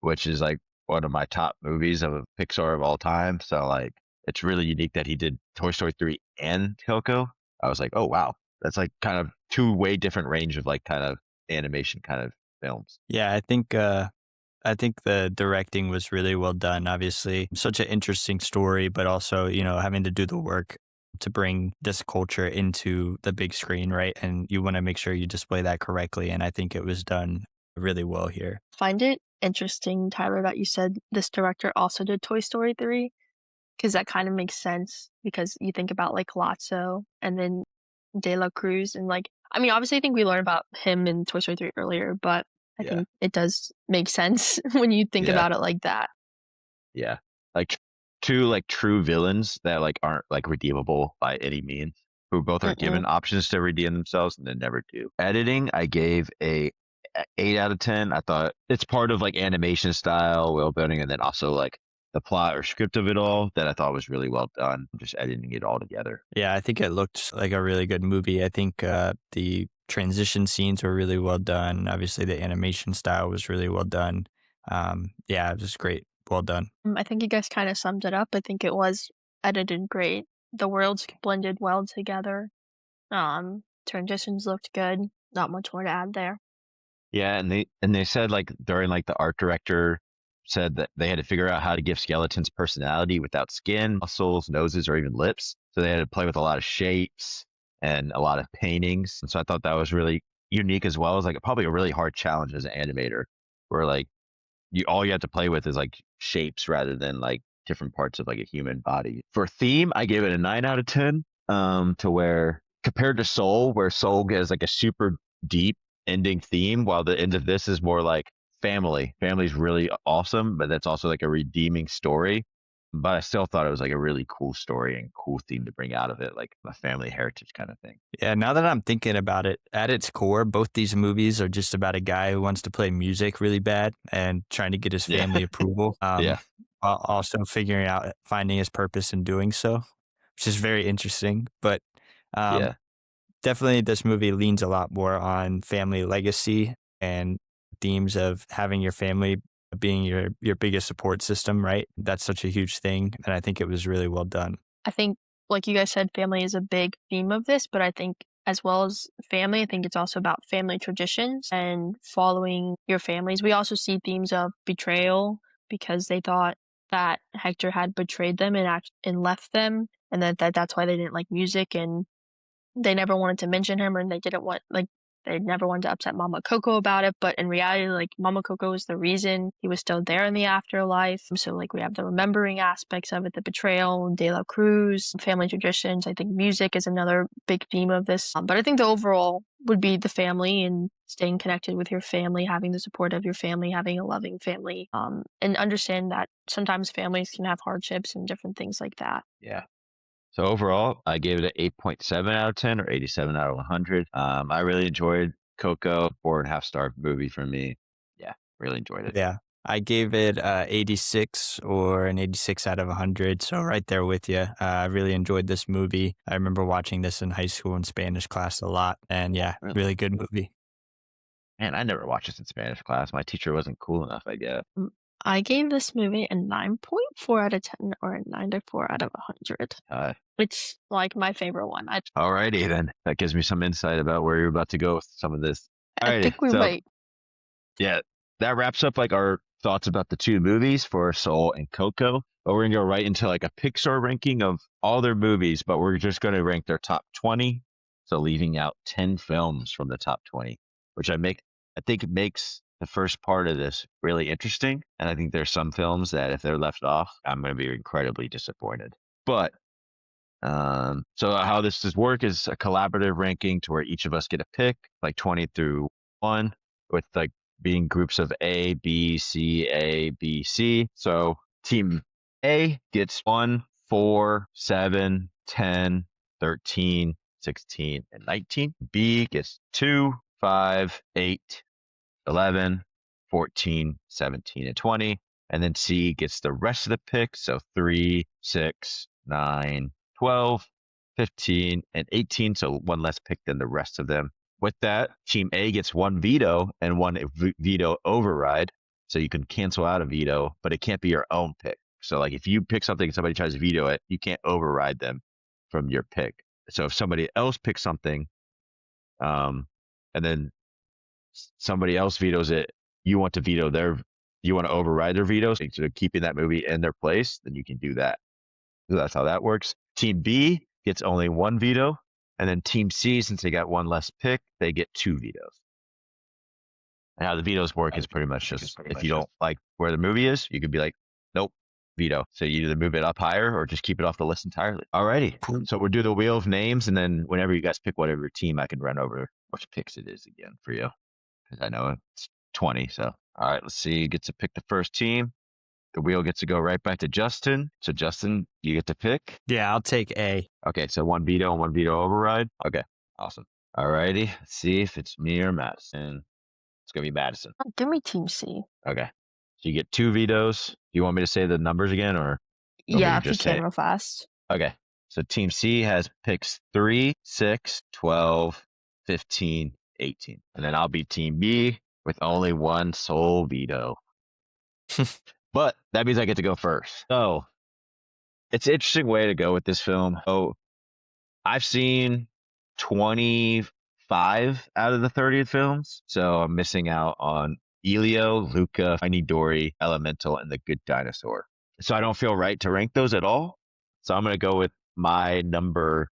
which is like one of my top movies of Pixar of all time. So like it's really unique that he did Toy Story 3 and Coco. I was like, oh wow, that's like kind of two way different range of like kind of animation kind of films. Yeah, I think the directing was really well done. Obviously, such an interesting story, but also, having to do the work to bring this culture into the big screen, right? And you want to make sure you display that correctly. And I think it was done really well here. Find it interesting, Tyler, that you said this director also did Toy Story 3, because that kind of makes sense because you think about like Lotso and then De La Cruz and like, I mean, obviously I think we learned about him in Toy Story 3 earlier, but I Yeah. think it does make sense when you think Yeah. about it like that. Yeah. Like two like true villains that like aren't like redeemable by any means, who both are given options to redeem themselves and then never do. Editing, I gave a 8 out of 10. I thought it's part of like animation style, world building, and then also like the plot or script of it all that I thought was really well done. Just editing it all together. Yeah, I think it looked like a really good movie. I think the transition scenes were really well done. Obviously, the animation style was really well done. Yeah, it was great. Well done. I think you guys kind of summed it up. I think it was edited great. The worlds blended well together. Transitions looked good. Not much more to add there. Yeah, and they said like during like the art director said that they had to figure out how to give skeletons personality without skin, muscles, noses, or even lips. So they had to play with a lot of shapes and a lot of paintings. And so I thought that was really unique as well as like probably a really hard challenge as an animator, where like all you have to play with is like shapes rather than like different parts of like a human body. For theme, I gave it a 9 out of 10. To where compared to Soul, where Soul gets like a super deep ending theme, while the end of this is more like family. Family's really awesome, but that's also like a redeeming story. But I still thought it was like a really cool story and cool theme to bring out of it, like a family heritage kind of thing. Yeah, now that I'm thinking about it, at its core, both these movies are just about a guy who wants to play music really bad and trying to get his Yeah. family approval. Yeah. Also figuring out finding his purpose in doing so, which is very interesting. But Yeah. definitely this movie leans a lot more on family legacy and themes of having your family being your biggest support system, right? That's such a huge thing. And I think it was really well done. I think, like you guys said, family is a big theme of this, but I think as well as family, I think it's also about family traditions and following your families. We also see themes of betrayal because they thought that Hector had betrayed them and left them, and that's why they didn't like music, and they never wanted to mention him, and they never wanted to upset Mama Coco about it. But in reality, like Mama Coco was the reason he was still there in the afterlife. So like we have the remembering aspects of it, the betrayal, De La Cruz, family traditions. I think music is another big theme of this. But I think the overall would be the family and staying connected with your family, having the support of your family, having a loving family, and understand that sometimes families can have hardships and different things like that. Yeah. So overall, I gave it an 8.7 out of 10 or 87 out of 100. I really enjoyed Coco, 4.5 star movie for me. Yeah, really enjoyed it. Yeah. I gave it 86 or an 86 out of 100. So right there with you. I really enjoyed this movie. I remember watching this in high school in Spanish class a lot. And yeah, really good movie. Man, I never watched this in Spanish class. My teacher wasn't cool enough, I guess. I gave this movie a 9.4 out of 10 or a 94 out of 100. It's like my favorite one. Alrighty then. That gives me some insight about where you're about to go with some of this. I think we might. Yeah, that wraps up like our thoughts about the two movies for Soul and Coco. But we're gonna go right into like a Pixar ranking of all their movies, but we're just gonna rank their top 20. So leaving out 10 films from the top 20, which I think it makes the first part of this really interesting. And I think there's some films that if they're left off, I'm going to be incredibly disappointed. But so how this does work is a collaborative ranking to where each of us get a pick, like 20 through 1, with like being groups of A, B, C. So team A gets 1, 4, 7, 10, 13, 16, and 19. B gets 2, 5, 8, 11, 14, 17, and 20. And then C gets the rest of the picks. So 3, 6, 9, 12, 15, and 18. So one less pick than the rest of them. With that, Team A gets one veto and one veto override. So you can cancel out a veto, but it can't be your own pick. So like if you pick something and somebody tries to veto it, you can't override them from your pick. So if somebody else picks something, and then somebody else vetoes it, you want to override their veto, so keeping that movie in their place, then you can do that. So that's how that works. Team B gets only one veto, and then Team C, since they got one less pick, they get two vetoes. And how the vetoes work is pretty much just if you don't like where the movie is, you could be like, nope, veto. So you either move it up higher or just keep it off the list entirely. Alrighty. So we'll do the wheel of names, and then whenever you guys pick whatever team, I can run over which picks it is again for you. Because I know it's 20. So, all right, let's see. You get to pick the first team. The wheel gets to go right back to Justin. So, Justin, you get to pick. Yeah, I'll take A. Okay, so one veto and one veto override. Okay, awesome. All righty. Let's see if it's me or Madison. It's going to be Madison. Give me Team C. Okay. So you get two vetoes. Do you want me to say the numbers again, or? Yeah, if you can real fast. Okay. So Team C has picks 3, 6, 12, 15, 18. And then I'll be Team B with only one sole veto. But that means I get to go first. So it's an interesting way to go with this film. So I've seen 25 out of the 30 films. So I'm missing out on Elio, Luca, Finding Dory, Elemental, and The Good Dinosaur. So I don't feel right to rank those at all. So I'm going to go with my number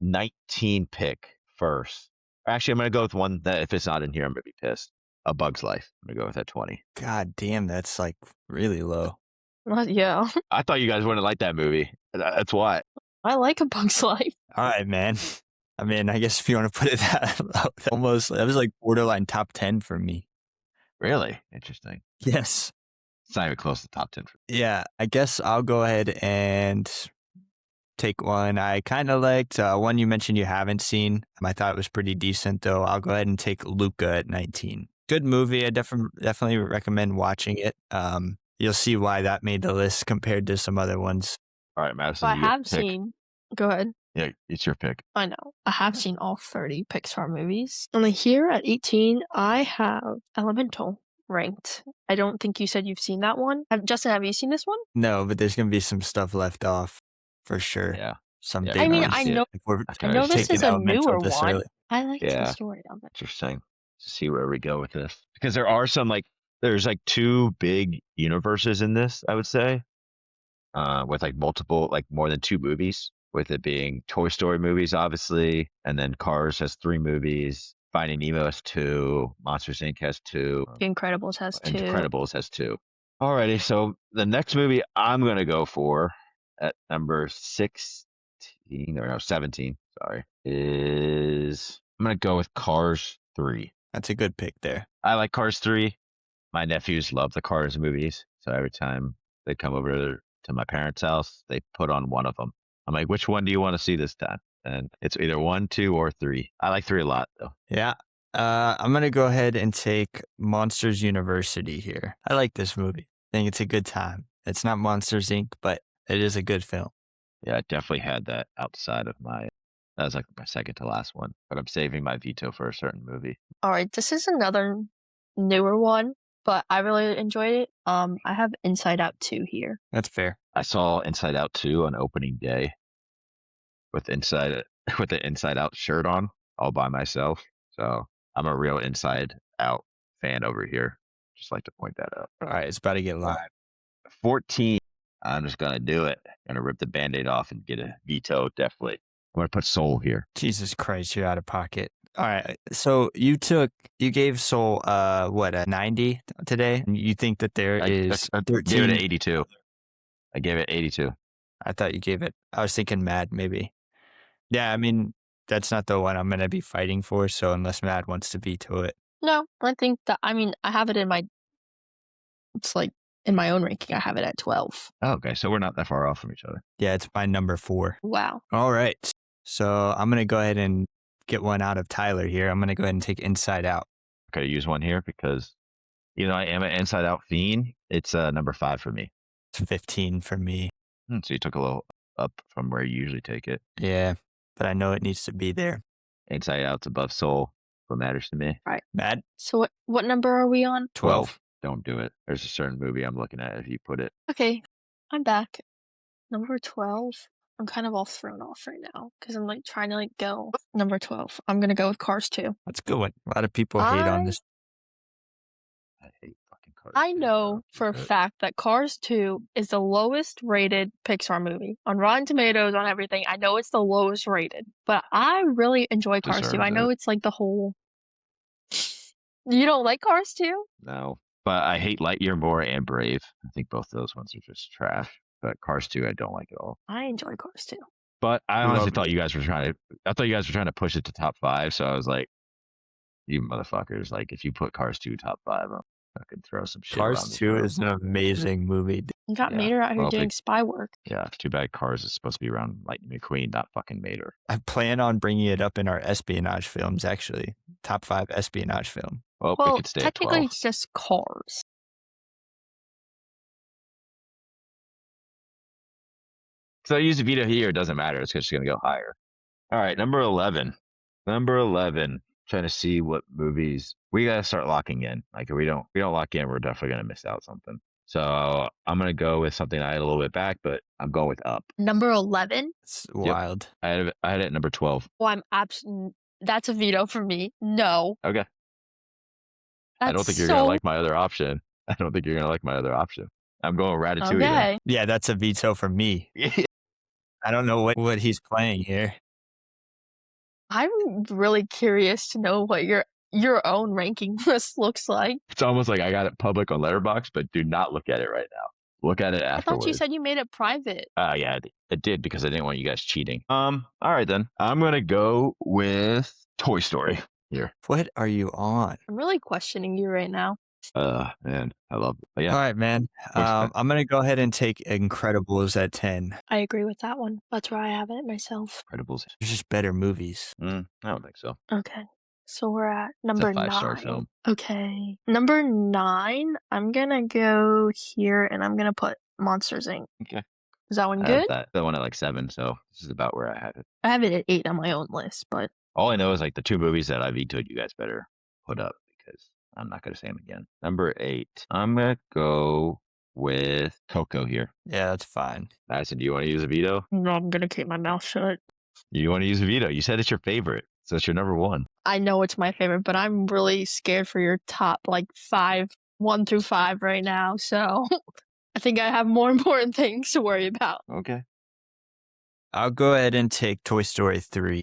19 pick first. Actually, I'm going to go with one that if it's not in here, I'm going to be pissed. A Bug's Life. I'm going to go with that 20. God damn, that's like really low. Yeah. I thought you guys wouldn't like that movie. That's why. I like A Bug's Life. All right, man. I mean, I guess if you want to put it that almost, that was like borderline top 10 for me. Really? Interesting. Yes. It's not even close to top 10 for me. Yeah, I guess I'll go ahead and take one I kind of liked. One you mentioned you haven't seen. I thought it was pretty decent, though. I'll go ahead and take Luca at 19. Good movie. I definitely recommend watching it. You'll see why that made the list compared to some other ones. All right, Madison. So I have seen. Go ahead. Yeah, it's your pick. I know. I have seen all 30 Pixar movies. Only here at 18, I have Elemental ranked. I don't think you said you've seen that one. Justin, have you seen this one? No, but there's going to be some stuff left off for sure. Yeah. Some I mean, I know this is a newer one. Early. I like the story of it. Interesting to see where we go with this. Because there are there's like two big universes in this, I would say, with like multiple, like more than two movies, with it being Toy Story movies, obviously, and then Cars has 3 movies, Finding Nemo has 2, Monsters, Inc. has 2. The Incredibles has 2. Incredibles has 2. Alrighty, so the next movie I'm going to go for at number 17, sorry, is I'm going to go with Cars 3. That's a good pick there. I like Cars 3. My nephews love the Cars movies, so every time they come over to my parents' house, they put on one of them. I'm like, which one do you want to see this time? And it's either 1, 2, or 3. I like 3 a lot, though. Yeah. I'm going to go ahead and take Monsters University here. I like this movie. I think it's a good time. It's not Monsters, Inc., but it is a good film. Yeah, I definitely had that outside of that was like my second to last one, but I'm saving my veto for a certain movie. All right, this is another newer one, but I really enjoyed it. I have Inside Out 2 here. That's fair. I saw Inside Out 2 on opening day with the Inside Out shirt on all by myself. So I'm a real Inside Out fan over here. Just like to point that out. All right, it's about to get live. 14. I'm just going to do it. Going to rip the Band-Aid off and get a veto, definitely. I'm going to put Soul here. Jesus Christ, you're out of pocket. All right, so you gave Soul, a 90 today? You think that there is 13? I gave it an 82. I gave it 82. I thought you gave it, I was thinking Mad, maybe. Yeah, I mean, that's not the one I'm going to be fighting for, so unless Mad wants to veto it. No, I think that, I have it it's like in my own ranking, I have it at 12. Oh, okay, so we're not that far off from each other. Yeah, it's my number 4. Wow. All right, so I'm going to go ahead and get one out of Tyler here. I'm going to go ahead and take Inside Out. Okay, use one here because, I am an Inside Out fiend. It's number 5 for me. It's 15 for me. So you took a little up from where you usually take it. Yeah, but I know it needs to be there. Inside Out's above Soul. What matters to me? Matt? So what number are we on? 12. Don't do it. There's a certain movie I'm looking at if you put it. Okay, I'm back. Number 12. I'm kind of all thrown off right now because I'm like trying to like go. Number 12. I'm gonna go with Cars 2. That's a good one. A lot of people hate on this. I hate fucking Cars. I 2, know bro. for a But fact that Cars 2 is the lowest rated Pixar movie on Rotten Tomatoes, on everything. I know it's the lowest rated, but I really enjoy Cars 2. I Deserves know it. it's like the whole. You don't like Cars 2? No. But I hate Lightyear more and Brave. I think both of those ones are just trash. But Cars 2, I don't like at all. I enjoy Cars 2. But I Love honestly it. thought you guys were trying to push it to top 5. So I was like, you motherfuckers, like if you put Cars 2 top 5, I could throw some shit around Cars the 2 room. is an amazing movie. You got Yeah. Mater out here Well, doing spy work. Yeah, too bad Cars is supposed to be around Lightning McQueen, not fucking Mater. I plan on bringing it up in our espionage films, actually. Top 5 espionage film. Well, Well, we could stay at technically 12. it's just Cars. So I use a veto here, it doesn't matter. It's just going to go higher. All right, number 11. Number 11. Trying to see what movies we got to start locking in. Like if we don't lock in, we're definitely going to miss out something. So I'm going to go with something I had a little bit back, but I'm going with Up. Number 11? It's wild. I had it at number 12. Well, that's a veto for me. No. Okay. That's I don't think you're going to like my other option. I'm going Ratatouille. Okay. Yeah, that's a veto for me. I don't know what he's playing here. I'm really curious to know what your own ranking list looks like. It's almost like I got it public on Letterboxd, but do not look at it right now. Look at it I afterwards. thought you said you made it private. Yeah, it did because I didn't want you guys cheating. All right then. I'm gonna go with Toy Story here. What are you on? I'm really questioning you right now. Man, I love it. But yeah, All right, man. What's I'm going to go ahead and take Incredibles at 10. I agree with that one. That's where I have it myself. Incredibles. There's just better movies. I don't think so. Okay. So we're at It's number a 5-star 9. film. Okay. Number 9, I'm gonna go here and I'm gonna put Monsters Inc. Okay. Is that one I have good? that one at like 7, so this is about where I had it. I have it at 8 on my own list, but All I know is like the 2 movies that I vetoed, you guys better put up because I'm not gonna say them again. Number 8. I'm gonna go with Coco here. Yeah, that's fine. Madison, do you want to use a veto? no, I'm gonna keep my mouth shut. You want to use a veto? You said it's your favorite, so it's your number 1. I know it's my favorite, but I'm really scared for your top like 5, 1 through 5 right now. So I think I have more important things to worry about. Okay. I'll go ahead and take Toy Story 3.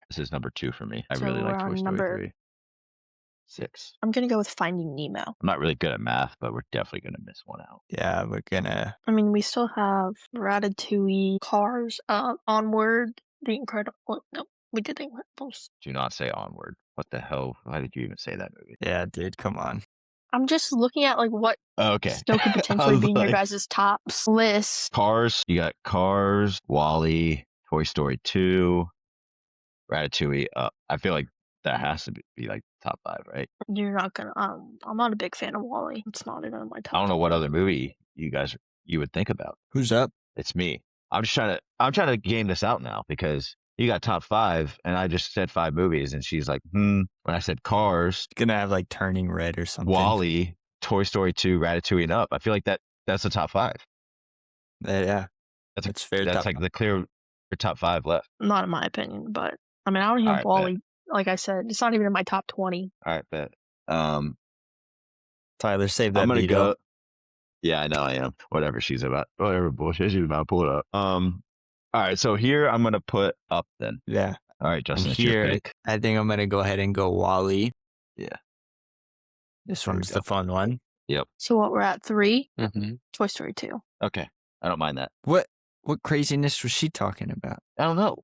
This is number 2 for me. I So really like we're Toy on Story number- 3. 6. I'm gonna go with Finding Nemo. I'm not really good at math, but we're definitely gonna miss one out. Yeah, we're going to. I mean, we still have Ratatouille, Cars, Onward, The Incredible. No, we did The Incredibles. Do not say Onward. What the hell? Why did you even say that movie? Yeah, dude, come on. I'm just looking at like what Okay. still could I potentially was be in your like- guys' tops list. Cars. You got Cars, Wall-E, Toy Story 2, Ratatouille. I feel like that has to be like top 5, right? You're not gonna. I'm not a big fan of Wall-E. It's not even in my top. I don't know what other movie you would think about. Who's up? It's me. I'm trying to game this out now because you got top 5 and I just said 5 movies and she's like, when I said Cars, Going to have like Turning Red or something. Wall-E, Toy Story 2, Ratatouille, and Up. I feel like that's the top 5. Yeah, That's that's fair. That's like the clear top 5 left. Not in my opinion, but I mean, I don't even Alright, bet. Wall-E. Like I said, it's not even in my top 20. All right, bet. Tyler, save that I'm gonna veto. go. Yeah, I know I am. Whatever she's about. Whatever bullshit she's about. Pull it up. All right, so here I'm gonna put Up then. Yeah. All right, And Justin, it's your here, pick. I think I'm going to go ahead and go Wall-E. Yeah. This There we one's go. the fun one. So what we're at 3, Mm-hmm. Toy Story 2. Okay, I don't mind that. What craziness was she talking about? I don't know.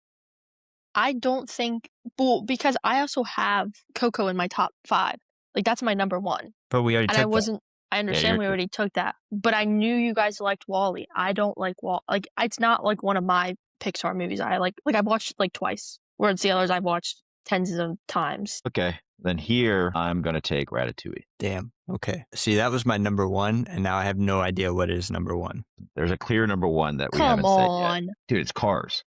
I don't think, well, because I also have Coco in my top 5. Like that's my number 1. But we already And took I that. wasn't. I understand you're we good. already took that, but I knew you guys liked Wall-E. I don't like Like it's not like one of my Pixar movies. I like I've watched it like twice. Whereas the others I've watched tens of times. Okay, Then here, I'm going to take Ratatouille. Damn. Okay. See, that was my number one, and now I have no idea what is number one. There's a clear number one that we Come haven't said yet. on. Dude, it's Cars.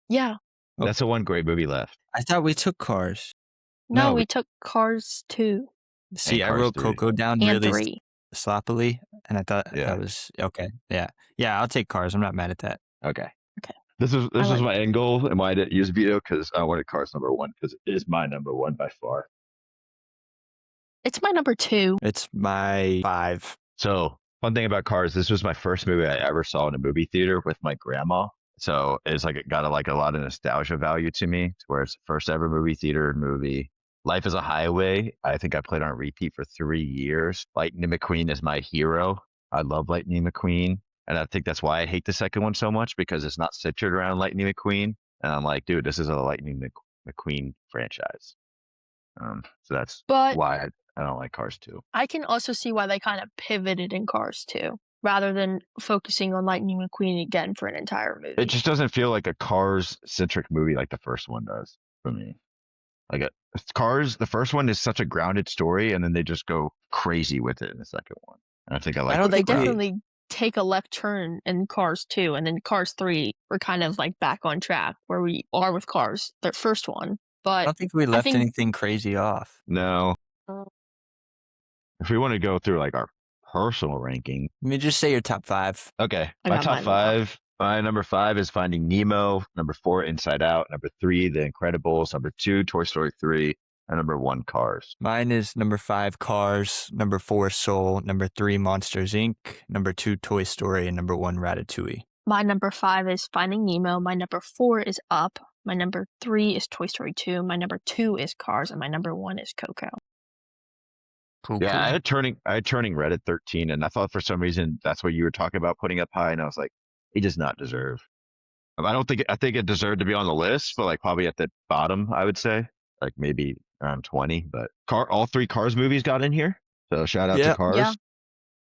Yeah. Oh. That's the one great movie left. I thought we took Cars. No, No, we took Cars 2 See, I Cars wrote 3. Coco down and really 3. sloppily, and I thought Yeah. that was okay. Yeah. Yeah, I'll take Cars. I'm not mad at that. Okay. Okay. This was like my end goal and why I didn't use veto because I wanted Cars number one because it is my number one by far. It's my number 2. It's my 5. So fun thing about Cars, this was my first movie I ever saw in a movie theater with my grandma. So it's like it got a lot of nostalgia value to me, to where it's the first ever movie theater movie. Life is a Highway. I think I played on repeat for 3 years. Lightning McQueen is my hero. I love Lightning McQueen. And I think that's why I hate the second one so much because it's not centered around Lightning McQueen. And I'm like, dude, this is a Lightning McQueen franchise. So that's But why I don't like Cars 2. I can also see why they kind of pivoted in Cars 2 rather than focusing on Lightning McQueen again for an entire movie. It just doesn't feel like a Cars-centric movie like the first one does for me. Like Cars, the first one is such a grounded story, and then they just go crazy with it in the second one. And I think I like. don't They think we- definitely take a left turn in Cars 2, and then Cars 3, we're kind of like back on track where we are with Cars, the first one. I But don't think we left think- anything crazy off. No. Uh, If we want to go through like our personal ranking, Let me just say your top 5. okay. I My got top mine. 5. My number 5 is Finding Nemo. Number 4, Inside Out. Number 3, The Incredibles. Number 2, Toy Story 3. And number 1, Cars. Mine is number 5, Cars. Number 4, Soul. Number 3, Monsters, Inc. Number 2, Toy Story. And number 1, Ratatouille. my number 5 is Finding Nemo. My number 4 is Up. My number 3 is Toy Story 2. My number 2 is Cars. And my number 1 is Coco. Cool. Yeah, I cool. had turning red at 13, and I thought for some reason that's what you were talking about putting up high, and I was like, he does not deserve. I think it deserved to be on the list, but like probably at the bottom, I would say, like maybe around 20. But all 3 Cars movies got in here, so shout out Yeah. to Cars, Yeah.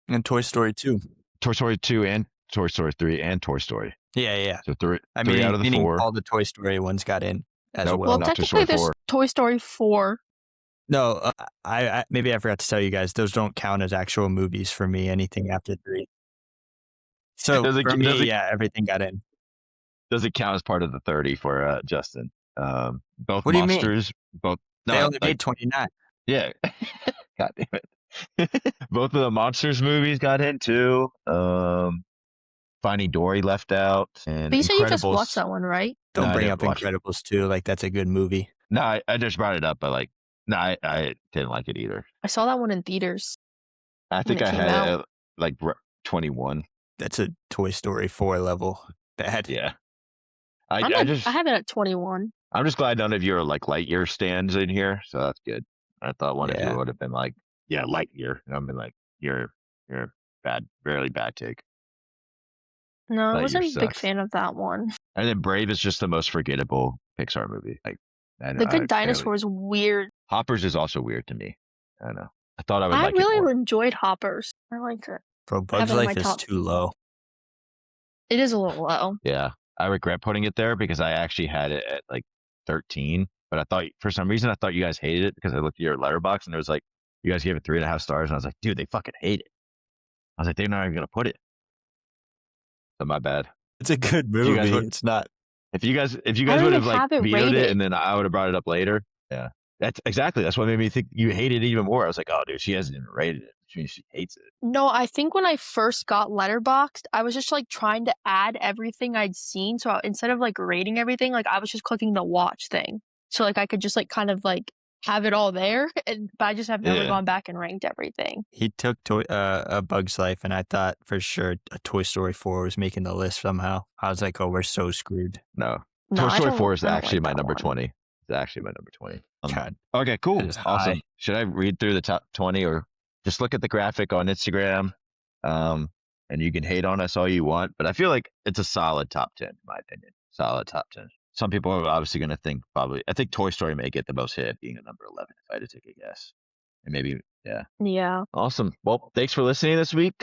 And Toy Story 2. Toy Story 2, and Toy Story 3, and Toy Story. Yeah. So three I mean, out of the meaning 4. all the Toy Story ones got in as Nope. well. Well, not Toy technically, Story there's 4. Toy Story 4. No, I maybe I forgot to tell you guys, those don't count as actual movies for me, anything after 3. So Does it- for does me, it- yeah, everything got in. Doesn't count as part of the 30 for Justin. Both What do you mean? monsters, both. They No, only like, made 29. yeah. God damn it. Both of the Monsters movies got in too. Finding Dory left out. And But you said you just Incredibles- watched that one, right? Don't No, I bring didn't up watch it. Incredibles 2, like that's a good movie. No, I just brought it up, but like, no, I didn't like it either. I saw that one in theaters. I think it I came had out. it at like 21. That's a Toy Story 4 level bad. Yeah. I have it at 21. I'm just glad none of you are like Lightyear stands in here, so that's good. I thought one of Yeah. you would have been like, yeah, Lightyear. And I've been like, you're bad, really bad take. No, I Lightyear wasn't a big sucks. fan of that one. And then Brave is just the most forgettable Pixar movie. Like, The Good Dinosaur is weird. Hoppers is also weird to me. I don't know. I thought I would I like it really more. enjoyed Hoppers. I liked it. Bro, have Bugs it in my Life is top. too low. It is a little low. Yeah, I regret putting it there because I actually had it at like 13. But I thought for some reason I thought you guys hated it because I looked at your letterbox and it was like you guys gave it 3.5 stars and I was like, dude, they fucking hate it. I was like, they're not even gonna put it. So my bad. It's a good you guys movie. would- It's not. If you guys don't would even have like have it vetoed it rated. and then I would have brought it up later. Yeah, that's what made me think you hated it even more. I was like, oh, dude, she hasn't even rated it, which means she hates it. No, I think when I first got Letterboxd, I was just like trying to add everything I'd seen. So instead of like rating everything, like I was just clicking the watch thing. So like I could just like kind of like have it all there. But I just have never Yeah. gone back and ranked everything. He took a Bug's Life, and I thought for sure a Toy Story 4 was making the list somehow. I was like, oh, we're so screwed. No, No, Toy I Story don't- 4 is I don't actually like my that number one. 20. It's actually my number 20. God. Okay, cool. That is Awesome. high. Should I read through the top 20 or just look at the graphic on Instagram? And you can hate on us all you want, but I feel like it's a solid top 10, in my opinion. Solid top 10. Some people are obviously going to think I think Toy Story may get the most hit, being a number 11, if I had to take a guess. And maybe, yeah. Yeah. Awesome. Well, thanks for listening this week.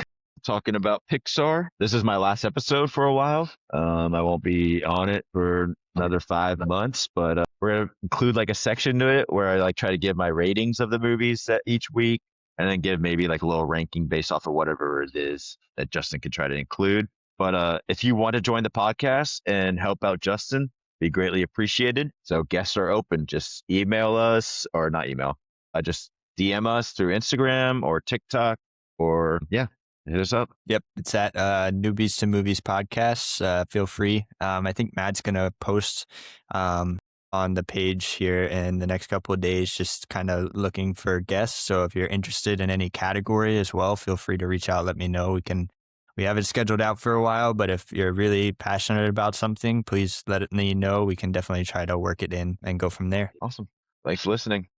talking about Pixar. This is my last episode for a while. I won't be on it for another 5 months, but we're gonna include like a section to it where I like try to give my ratings of the movies that each week, and then give maybe like a little ranking based off of whatever it is that Justin can try to include. But if you want to join the podcast and help out Justin, be greatly appreciated. So guests are open. Just email us, or not email. Just DM us through Instagram or TikTok, or hit us up. Yep, it's at Newbies To Movies Podcast. Feel free. I think Matt's going to post on the page here in the next couple of days, just kind of looking for guests. So if you're interested in any category as well, feel free to reach out. Let me know. We have it scheduled out for a while, but if you're really passionate about something, please let me know. We can definitely try to work it in and go from there. Awesome. Thanks for listening.